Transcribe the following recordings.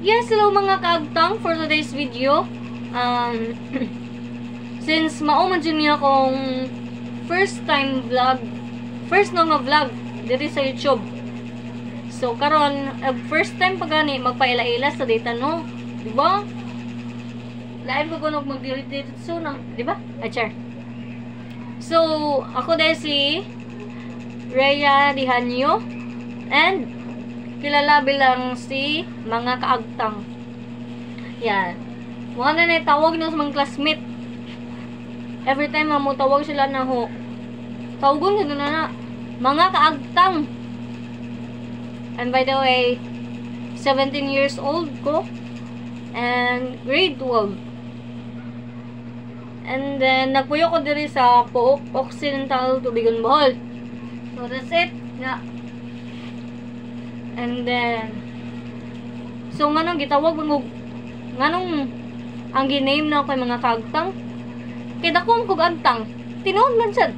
Yes, hello mga kaagtang for today's video. Since mauman dyan niya akong first nga vlog dito sa YouTube. So karon first time pa gani magpaila-ila sa data no, di ba? Lain ko kunog mag-delete dito soon, di ba? Achar. So ako dahil si Rhea Dihanyo and kilala bilang si mga kaagtang. Yan. Mga na tawag na sa mga classmate. Every time mo tawag sila na ho. Tawagon ko na mga kaagtang. And by the way, 17 years old ko. And grade 12. And then, nagpuyo ko diri sa Pook Occidental, Tubigon, Bohol. So, that's it. Yeah. And then, so nganong gitawag mo, nganong ang giname na kay mga kaagtang, kay dako kog agtang, tinuod man sad.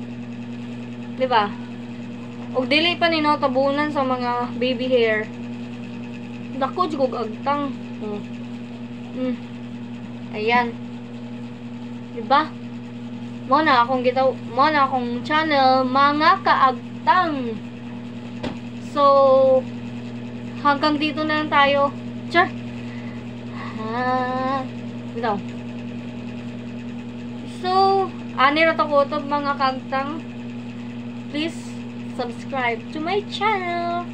Di ba? Og dili pa ni tabunan sa mga baby hair. Dako jud kog agtang. Ayan. Di ba? Mo na akong channel, mga kaagtang. So, hanggang dito na lang tayo. Char! Ito. So, ani ra ko ito mga kagtang. Please subscribe to my channel.